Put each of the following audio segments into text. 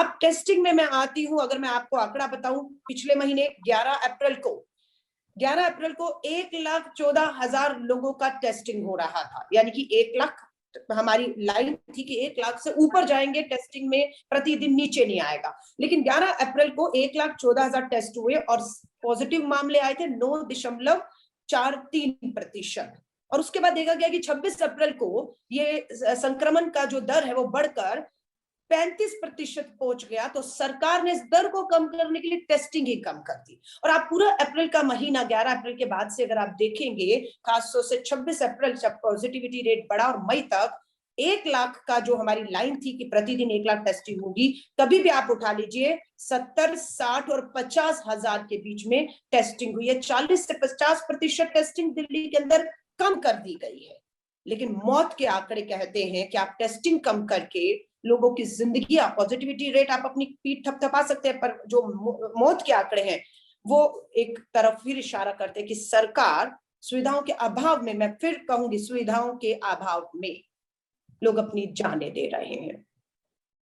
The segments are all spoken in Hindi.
अब टेस्टिंग में मैं आती हूं, अगर मैं आपको आंकड़ा बताऊं, पिछले महीने 11 अप्रैल को 1,14,000 लोगों का टेस्टिंग हो रहा था, यानी कि 1 लाख हमारी लाइन थी कि 1 लाख से ऊपर जाएंगे टेस्टिंग में, प्रतिदिन नीचे नहीं आएगा। लेकिन 11 अप्रैल को 1,14,000 टेस्ट हुए और पॉजिटिव मामले आए थे 9.43%। और उसके बाद देखा गया कि 26 अप्रैल को ये संक्रमण का जो दर है वो बढ़कर 35% पहुंच गया। तो सरकार ने इस दर को कम करने के लिए टेस्टिंग ही कम कर दी। और आप पूरा अप्रैल का महीना, 11 अप्रैल के बाद से अगर आप देखेंगे, खासतौर से 26 अप्रैल जब पॉजिटिविटी रेट बढ़ा और मई तक 1 लाख का जो हमारी लाइन थी कि प्रतिदिन 1 लाख टेस्टिंग होगी, कभी भी आप उठा लीजिए 70, 60 और 50 हजार के बीच में टेस्टिंग हुई है। 40 से 50% टेस्टिंग दिल्ली के अंदर कम कर दी गई है। लेकिन मौत के आंकड़े कहते हैं कि आप टेस्टिंग कम करके लोगों की जिंदगी, पॉजिटिविटी रेट आप अपनी पीठ थपथपा सकते हैं, पर जो मौत के आंकड़े हैं वो एक तरफ फिर इशारा करते हैं कि सरकार सुविधाओं के अभाव में, मैं फिर कहूंगी सुविधाओं के अभाव में लोग अपनी जानें दे रहे हैं।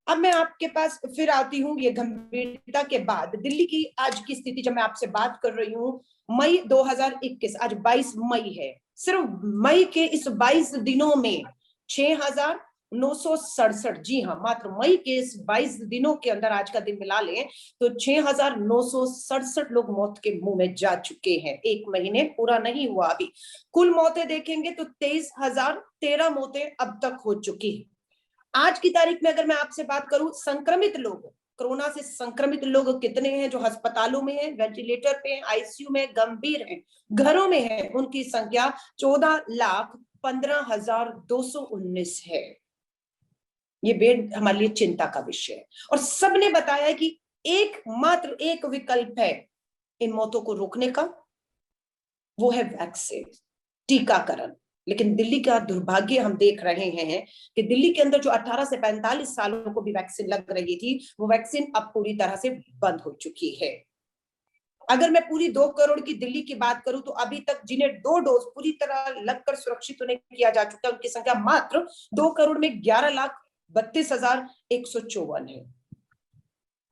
अब मैं आपके पास फिर आती हूँ, ये गंभीरता के बाद दिल्ली की आज की स्थिति जब मैं आपसे बात कर रही हूँ, मई 2021, आज 22 मई है, सिर्फ मई के इस 22 दिनों में 6,967, जी हाँ, मात्र मई के इस 22 दिनों के अंदर आज का दिन मिला लें तो 6,967 लोग मौत के मुंह में जा चुके हैं। एक महीने पूरा नहीं हुआ अभी। कुल मौतें देखेंगे तो 23,013 मौतें अब तक हो चुकी है। आज की तारीख में अगर मैं आपसे बात करूं, संक्रमित लोग, कोरोना से संक्रमित लोग कितने हैं जो अस्पतालों में हैं, वेंटिलेटर पे हैं, आईसीयू में, गंभीर हैं, घरों में हैं, उनकी संख्या 14,15,219 है। ये बेड हमारे लिए चिंता का विषय है। और सबने बताया कि मात्र एक विकल्प है इन मौतों को रोकने का, वो है वैक्सीन, टीकाकरण। लेकिन दिल्ली का दुर्भाग्य हम देख रहे हैं कि दिल्ली के अंदर जो 18 से 45 सालों को भी वैक्सीन लग रही थी, वो वैक्सीन अब पूरी तरह से बंद हो चुकी है। अगर मैं पूरी 2 करोड़ की दिल्ली की बात करूं तो अभी तक जिन्हें 2 डोज पूरी तरह लगकर सुरक्षित उन्हें किया जा चुका है, उनकी संख्या मात्र 2 करोड़ में 11,32,154 है।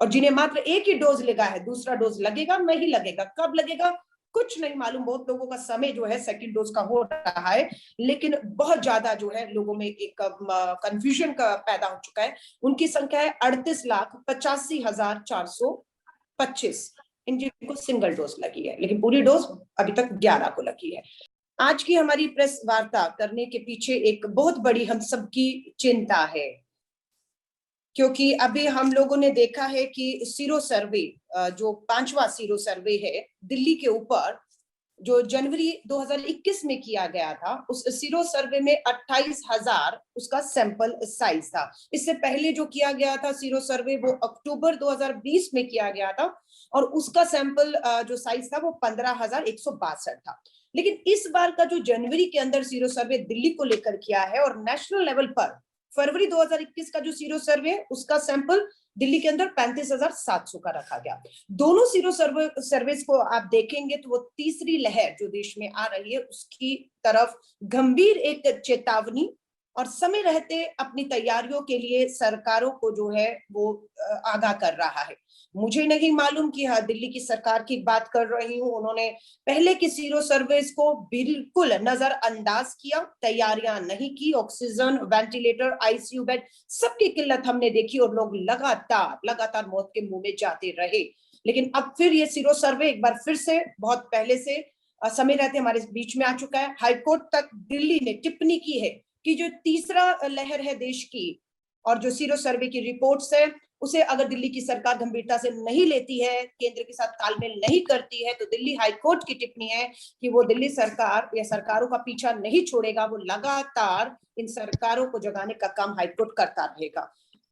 और जिन्हें मात्र एक ही डोज लगा है, दूसरा डोज लगेगा नहीं लगेगा, कब लगेगा कुछ नहीं मालूम। बहुत लोगों का समय जो है सेकंड डोज का हो रहा है, लेकिन बहुत ज्यादा जो है लोगों में एक कंफ्यूजन का पैदा हो चुका है। उनकी संख्या है 38,85,425, इन जिनको सिंगल डोज लगी है, लेकिन पूरी डोज अभी तक 11 को लगी है। आज की हमारी प्रेस वार्ता करने के पीछे एक बहुत बड़ी हम सबकी चिंता है, क्योंकि अभी हम लोगों ने देखा है कि सीरो सर्वे, जो 5वां सीरो सर्वे है दिल्ली के ऊपर, जो जनवरी 2021 में किया गया था, उस सीरो सर्वे में 28,000 उसका सैंपल साइज था। इससे पहले जो किया गया था सीरो सर्वे वो अक्टूबर 2020 में किया गया था और उसका सैंपल जो साइज था वो 15,162 था। लेकिन इस बार का जो जनवरी के अंदर सीरो सर्वे दिल्ली को लेकर किया है और नेशनल लेवल पर फरवरी 2021 का जो सीरो सर्वे उसका सैंपल दिल्ली के अंदर 35,700 का रखा गया। दोनों सीरो सर्विस को आप देखेंगे तो वो तीसरी लहर जो देश में आ रही है उसकी तरफ गंभीर एक चेतावनी और समय रहते अपनी तैयारियों के लिए सरकारों को जो है वो आगाह कर रहा है। मुझे नहीं मालूम कि हाँ, दिल्ली की सरकार की बात कर रही हूँ, उन्होंने पहले की सीरो सर्विस को बिल्कुल नजरअंदाज किया, तैयारियां नहीं की, ऑक्सीजन, वेंटिलेटर, आईसीयू बेड सबकी किल्लत हमने देखी और लोग लगातार मौत के मुंह में जाते रहे। लेकिन अब फिर ये सीरो सर्वे एक बार फिर से बहुत पहले से समय रहते हमारे बीच में आ चुका है। हाईकोर्ट तक दिल्ली ने टिप्पणी की है कि जो तीसरा लहर है देश की और जो सीरो सर्वे की रिपोर्ट्स है उसे अगर दिल्ली की सरकार गंभीरता से नहीं लेती है, केंद्र के साथ तालमेल नहीं करती है, तो दिल्ली हाईकोर्ट की टिप्पणी है कि वो दिल्ली सरकार या सरकारों का पीछा नहीं छोड़ेगा, वो लगातार इन सरकारों को जगाने का काम हाईकोर्ट करता रहेगा।